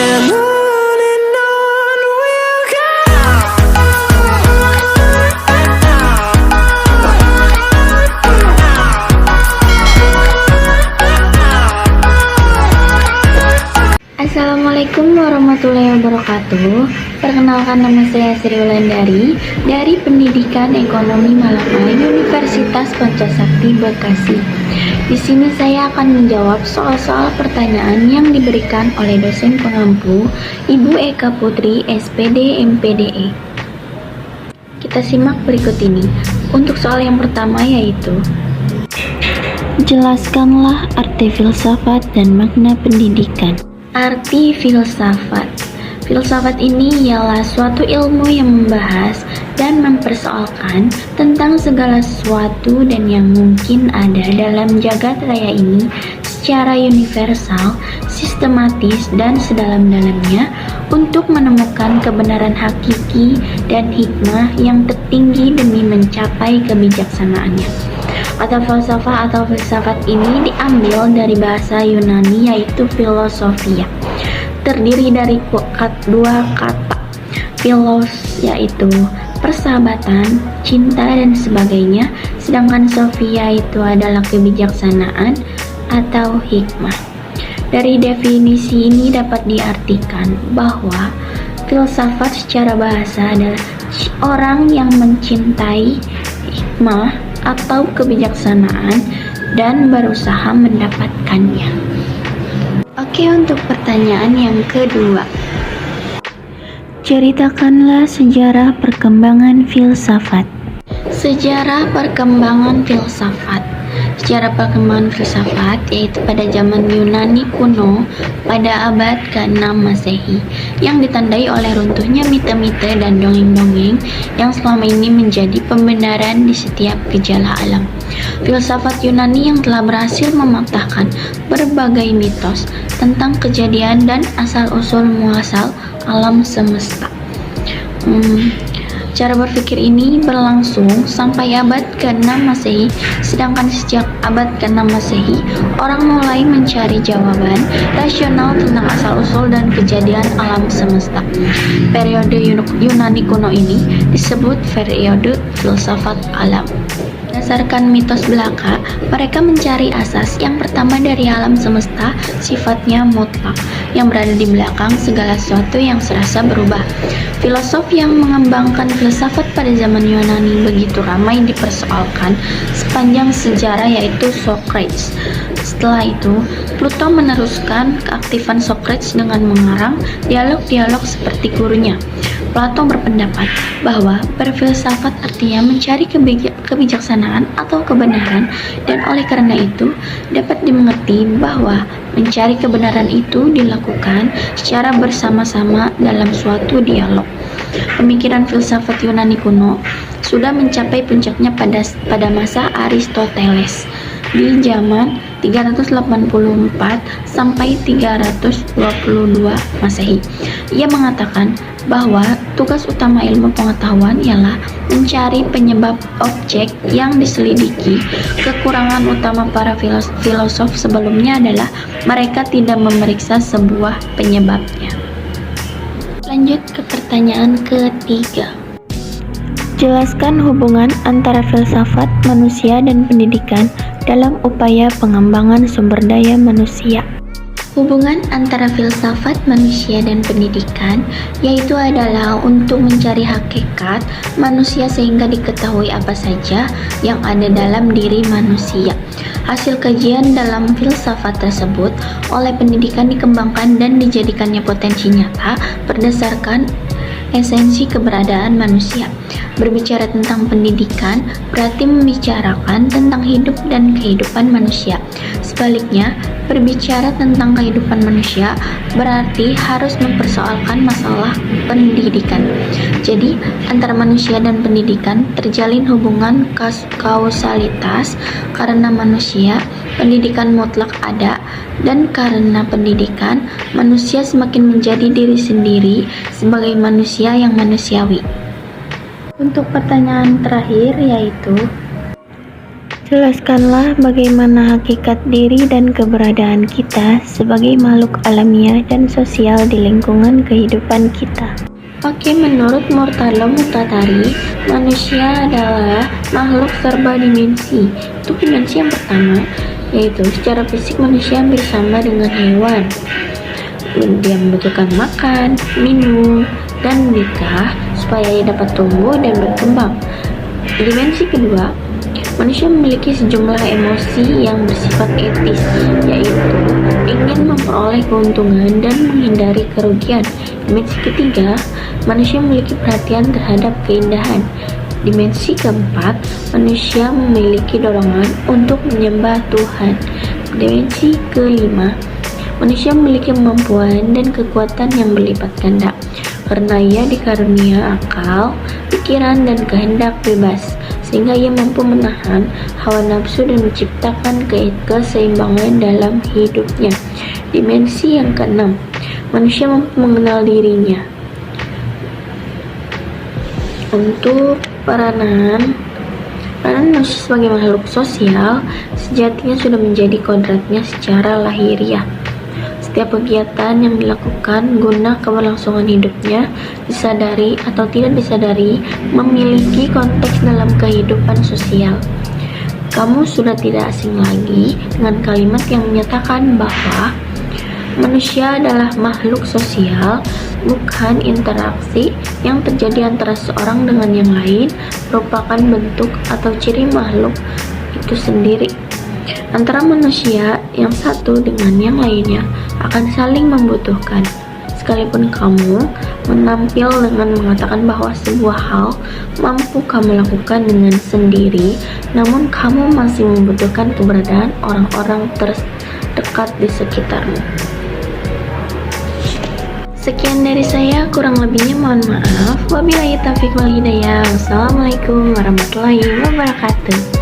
and on we'll go. Assalamualaikum warahmatullahi wabarakatuh. Perkenalkan, nama saya Sri Wulandari dari Pendidikan Ekonomi Malaka Universitas Pancasakti Bekasi. Di sini saya akan menjawab soal-soal pertanyaan yang diberikan oleh dosen pengampu Ibu Eka Putri, SPD MPDE. Kita simak berikut ini. Untuk soal yang pertama yaitu, jelaskanlah arti filsafat dan makna pendidikan. Arti filsafat. Filsafat ini ialah suatu ilmu yang membahas dan mempersoalkan tentang segala sesuatu dan yang mungkin ada dalam jagat raya ini secara universal, sistematis, dan sedalam-dalamnya untuk menemukan kebenaran hakiki dan hikmah yang tertinggi demi mencapai kebijaksanaannya. Kata falsafah atau filsafat ini diambil dari bahasa Yunani yaitu filosofia. Terdiri dari dua kata, philos yaitu persahabatan, cinta, dan sebagainya, sedangkan sophia itu adalah kebijaksanaan atau hikmah. Dari definisi ini dapat diartikan bahwa filsafat secara bahasa adalah orang yang mencintai hikmah atau kebijaksanaan dan berusaha mendapatkannya. Oke, untuk pertanyaan yang kedua, ceritakanlah sejarah perkembangan filsafat. Sejarah perkembangan filsafat. Sejarah perkembangan filsafat yaitu pada zaman Yunani kuno pada abad ke-6 Masehi yang ditandai oleh runtuhnya mite-mite dan dongeng-dongeng yang selama ini menjadi pembenaran di setiap gejala alam. Filsafat Yunani yang telah berhasil mematahkan berbagai mitos tentang kejadian dan asal-usul muasal alam semesta. Cara berpikir ini berlangsung sampai abad ke-6 Masehi, sedangkan sejak abad ke-6 Masehi, orang mulai mencari jawaban rasional tentang asal-usul dan kejadian alam semesta. Periode Yunani kuno ini disebut periode filsafat alam. Berdasarkan mitos belaka, mereka mencari asas yang pertama dari alam semesta, sifatnya mutlak, yang berada di belakang segala sesuatu yang serasa berubah. Filosof yang mengembangkan filsafat pada zaman Yunani begitu ramai dipersoalkan sepanjang sejarah yaitu Socrates. Setelah itu, Plato meneruskan keaktifan Socrates dengan mengarang dialog-dialog seperti gurunya. Plato berpendapat bahwa berfilsafat artinya mencari kebijaksanaan atau kebenaran, dan oleh karena itu dapat dimengerti bahwa mencari kebenaran itu dilakukan secara bersama-sama dalam suatu dialog. Pemikiran filsafat Yunani kuno sudah mencapai puncaknya pada masa Aristoteles di zaman 384 sampai 322 Masehi. Ia mengatakan bahwa tugas utama ilmu pengetahuan ialah mencari penyebab objek yang diselidiki. Kekurangan utama para filosof sebelumnya adalah mereka tidak memeriksa sebuah penyebabnya. Lanjut ke pertanyaan ketiga. Jelaskan hubungan antara filsafat manusia dan pendidikan dalam upaya pengembangan sumber daya manusia. Hubungan antara filsafat manusia dan pendidikan yaitu adalah untuk mencari hakikat manusia sehingga diketahui apa saja yang ada dalam diri manusia. Hasil kajian dalam filsafat tersebut oleh pendidikan dikembangkan dan dijadikannya potensi nyata berdasarkan esensi keberadaan manusia. Berbicara tentang pendidikan berarti membicarakan tentang hidup dan kehidupan manusia. Sebaliknya, berbicara tentang kehidupan manusia berarti harus mempersoalkan masalah pendidikan. Jadi, antara manusia dan pendidikan terjalin hubungan kausalitas karena manusia, pendidikan mutlak ada, dan karena pendidikan, manusia semakin menjadi diri sendiri sebagai manusia yang manusiawi. Untuk pertanyaan terakhir yaitu, Jelaskanlah bagaimana hakikat diri dan keberadaan kita sebagai makhluk alamiah dan sosial di lingkungan kehidupan kita. Oke, menurut Murtado Mutatari, manusia adalah makhluk serba dimensi. Untuk dimensi yang pertama, yaitu secara fisik manusia hampir sama dengan hewan. Dia membutuhkan makan, minum, dan menikah supaya ia dapat tumbuh dan berkembang. Dimensi kedua, manusia memiliki sejumlah emosi yang bersifat etis, yaitu ingin memperoleh keuntungan dan menghindari kerugian. Dimensi ketiga, manusia memiliki perhatian terhadap keindahan. Dimensi keempat, manusia memiliki dorongan untuk menyembah Tuhan. Dimensi kelima, manusia memiliki kemampuan dan kekuatan yang berlipat ganda, karena ia dikarunia akal, pikiran, dan kehendak bebas, sehingga ia mampu menahan hawa nafsu dan menciptakan keseimbangan dalam hidupnya. Dimensi yang keenam, manusia mampu mengenal dirinya. Untuk peranan manusia sebagai makhluk sosial sejatinya sudah menjadi kodratnya secara lahiriah. Setiap kegiatan yang dilakukan guna keberlangsungan hidupnya, disadari atau tidak disadari, memiliki konteks dalam kehidupan sosial. Kamu sudah tidak asing lagi dengan kalimat yang menyatakan bahwa manusia adalah makhluk sosial, bukan interaksi yang terjadi antara seorang dengan yang lain, merupakan bentuk atau ciri makhluk itu sendiri. Antara manusia yang satu dengan yang lainnya akan saling membutuhkan. Sekalipun kamu menampil dengan mengatakan bahwa sebuah hal mampu kamu lakukan dengan sendiri, namun kamu masih membutuhkan keberadaan orang-orang terdekat di sekitarmu. Sekian dari saya, kurang lebihnya mohon maaf. Wabillahi taufiq wal hidayah. Wassalamualaikum warahmatullahi wabarakatuh.